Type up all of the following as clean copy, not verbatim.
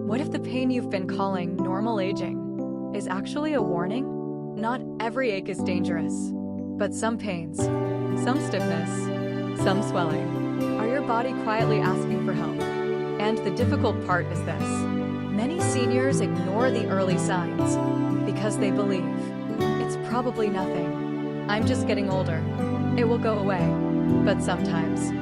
What if the pain you've been calling normal aging is actually a warning? Not every ache is dangerous, but some pains, some stiffness, some swelling, are your body quietly asking for help. And the difficult part is this: many seniors ignore the early signs because they believe it's probably nothing. I'm just getting older. It will go away. But sometimes,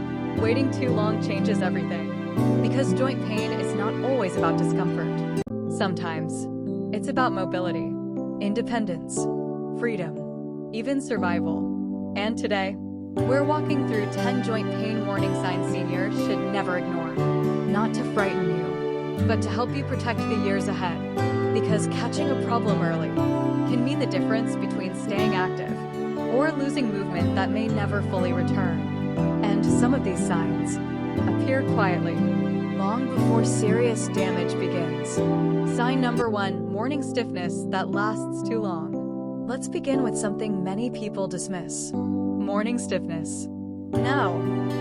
waiting too long changes everything. Because joint pain is not always about discomfort. Sometimes, it's about mobility, independence, freedom, even survival. And today, we're walking through 10 joint pain warning signs seniors should never ignore. Not to frighten you, but to help you protect the years ahead. Because catching a problem early can mean the difference between staying active or losing movement that may never fully return. And some of these signs appear quietly, long before serious damage begins. Sign number 1, morning stiffness that lasts too long. Let's begin with something many people dismiss: morning stiffness. Now,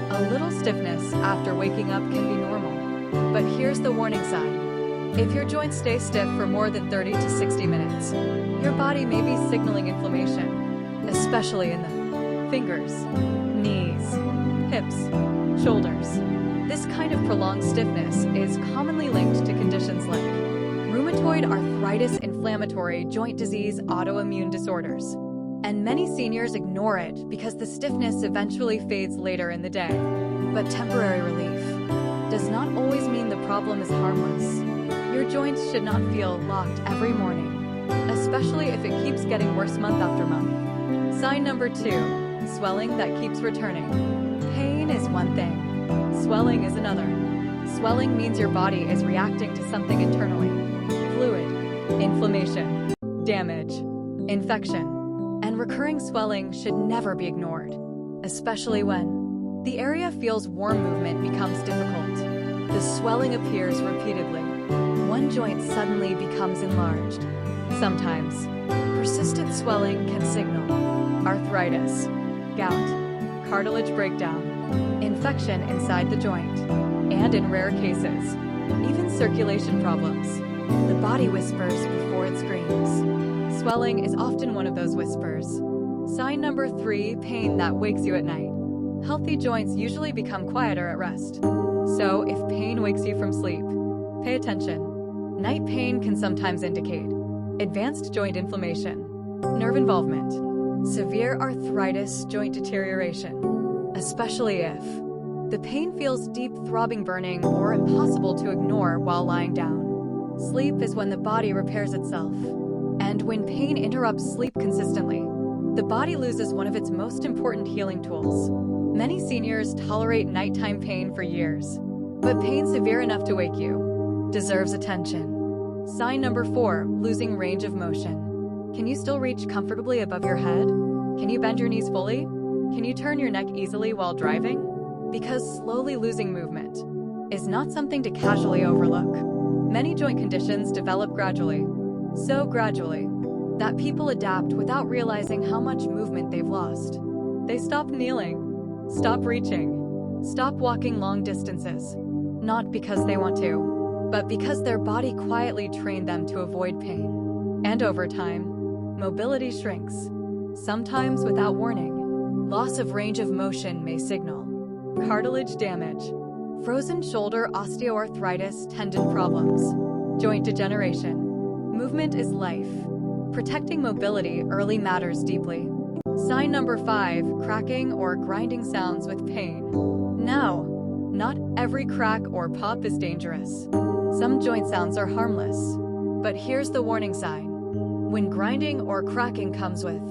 a little stiffness after waking up can be normal, but here's the warning sign. If your joints stay stiff for more than 30 to 60 minutes, your body may be signaling inflammation, especially in the fingers, knees, hips, shoulders. This kind of prolonged stiffness is commonly linked to conditions like rheumatoid arthritis, inflammatory joint disease, autoimmune disorders. And many seniors ignore it because the stiffness eventually fades later in the day. But temporary relief does not always mean the problem is harmless. Your joints should not feel locked every morning, especially if it keeps getting worse month after month. Sign number 2, swelling that keeps returning. Pain is one thing. Swelling is another. Swelling means your body is reacting to something internally: fluid, inflammation, damage, infection. And recurring swelling should never be ignored, especially when the area feels warm. Movement becomes difficult. The swelling appears repeatedly. One joint suddenly becomes enlarged. Sometimes, persistent swelling can signal arthritis, gout, cartilage breakdown, infection inside the joint, and in rare cases, even circulation problems. The body whispers before it screams. Swelling is often one of those whispers. Sign number 3, pain that wakes you at night. Healthy joints usually become quieter at rest. So if pain wakes you from sleep, pay attention. Night pain can sometimes indicate advanced joint inflammation, nerve involvement, severe arthritis, joint deterioration, especially if the pain feels deep, throbbing, burning, or impossible to ignore while lying down. Sleep is when the body repairs itself. And when pain interrupts sleep consistently, the body loses one of its most important healing tools. Many seniors tolerate nighttime pain for years, but pain severe enough to wake you deserves attention. Sign number 4, losing range of motion. Can you still reach comfortably above your head? Can you bend your knees fully? Can you turn your neck easily while driving? Because slowly losing movement is not something to casually overlook. Many joint conditions develop gradually, so gradually that people adapt without realizing how much movement they've lost. They stop kneeling, stop reaching, stop walking long distances, not because they want to, but because their body quietly trained them to avoid pain. And over time, mobility shrinks, sometimes without warning. Loss of range of motion may signal cartilage damage, frozen shoulder, osteoarthritis, tendon problems, joint degeneration. Movement is life. Protecting mobility early matters deeply. Sign number 5, cracking or grinding sounds with pain. Now, not every crack or pop is dangerous. Some joint sounds are harmless. But here's the warning sign. When grinding or cracking comes with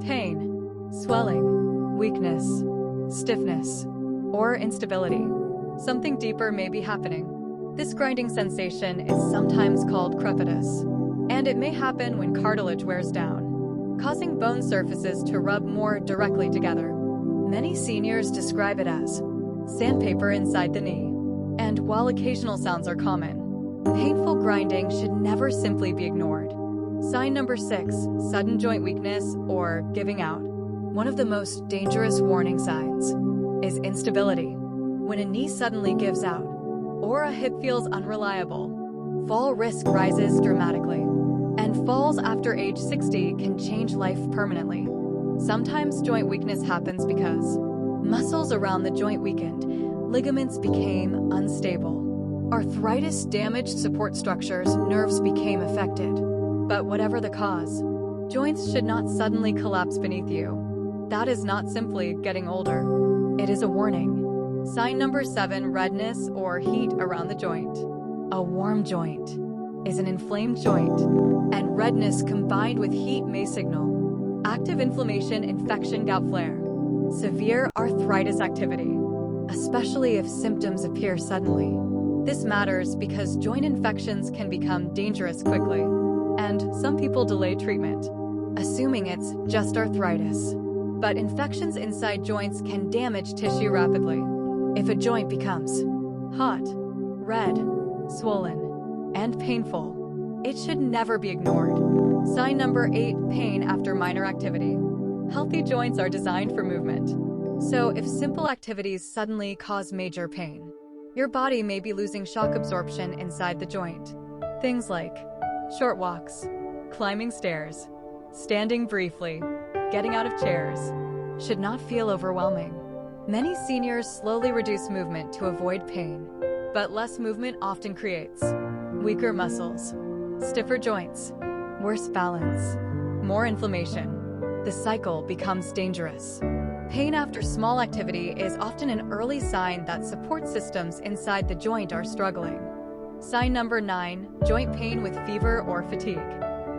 pain, swelling, weakness, stiffness, or instability, something deeper may be happening. This grinding sensation is sometimes called crepitus, and it may happen when cartilage wears down, causing bone surfaces to rub more directly together. Many seniors describe it as sandpaper inside the knee. And while occasional sounds are common, painful grinding should never simply be ignored. Sign number 6, sudden joint weakness or giving out. One of the most dangerous warning signs is instability. When a knee suddenly gives out, or a hip feels unreliable, fall risk rises dramatically. And falls after age 60 can change life permanently. Sometimes joint weakness happens because muscles around the joint weakened, ligaments became unstable. Arthritis damaged support structures, nerves became affected. But whatever the cause, joints should not suddenly collapse beneath you. That is not simply getting older. It is a warning. Sign number 7, redness or heat around the joint. A warm joint is an inflamed joint, and redness combined with heat may signal active inflammation, infection, gout flare, severe arthritis activity, especially if symptoms appear suddenly. This matters because joint infections can become dangerous quickly, and some people delay treatment, assuming it's just arthritis. But infections inside joints can damage tissue rapidly. If a joint becomes hot, red, swollen, and painful, it should never be ignored. Sign number 8, pain after minor activity. Healthy joints are designed for movement. So if simple activities suddenly cause major pain, your body may be losing shock absorption inside the joint. Things like short walks, climbing stairs, standing briefly, getting out of chairs should not feel overwhelming. Many seniors slowly reduce movement to avoid pain, but less movement often creates weaker muscles, stiffer joints, worse balance, more inflammation. The cycle becomes dangerous. Pain after small activity is often an early sign that support systems inside the joint are struggling. Sign number 9, joint pain with fever or fatigue.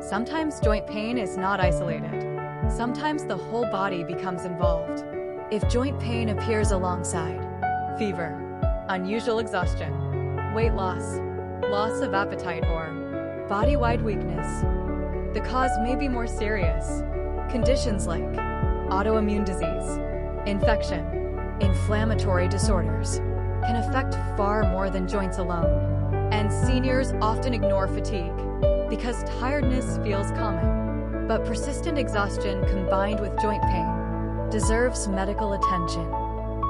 Sometimes joint pain is not isolated. Sometimes the whole body becomes involved. If joint pain appears alongside fever, unusual exhaustion, weight loss, loss of appetite, or body-wide weakness, the cause may be more serious. Conditions like autoimmune disease, infection, inflammatory disorders can affect far more than joints alone. And seniors often ignore fatigue because tiredness feels common. But persistent exhaustion combined with joint pain deserves medical attention.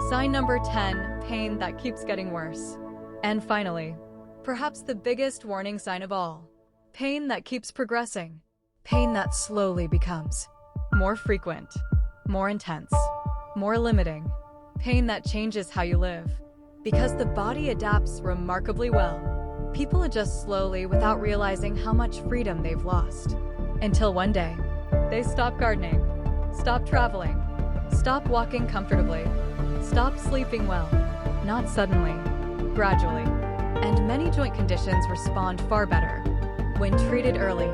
Sign number 10, pain that keeps getting worse. And finally, perhaps the biggest warning sign of all, pain that keeps progressing. Pain that slowly becomes more frequent, more intense, more limiting. Pain that changes how you live. Because the body adapts remarkably well, people adjust slowly without realizing how much freedom they've lost. Until one day, they stop gardening, stop traveling, stop walking comfortably, stop sleeping well. Not suddenly, gradually. And many joint conditions respond far better when treated early.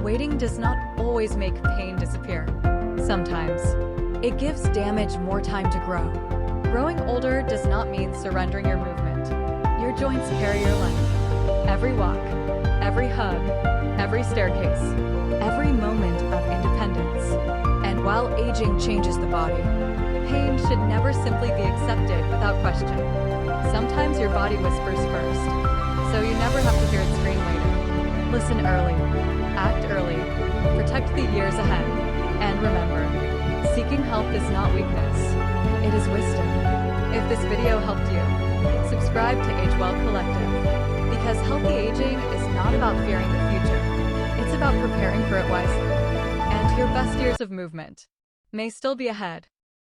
Waiting does not always make pain disappear. Sometimes, it gives damage more time to grow. Growing older does not mean surrendering your movement. Your joints carry your life. Every walk, every hug, every staircase, every moment of independence. And while aging changes the body, pain should never simply be accepted without question. Sometimes your body whispers first, so you never have to hear it scream later. Listen early, act early, protect the years ahead. And remember, seeking help is not weakness, it is wisdom. If this video helped you, subscribe to Agewell Collective, because healthy aging is not about fearing the future, it's about preparing for it wisely. And your best years of movement may still be ahead.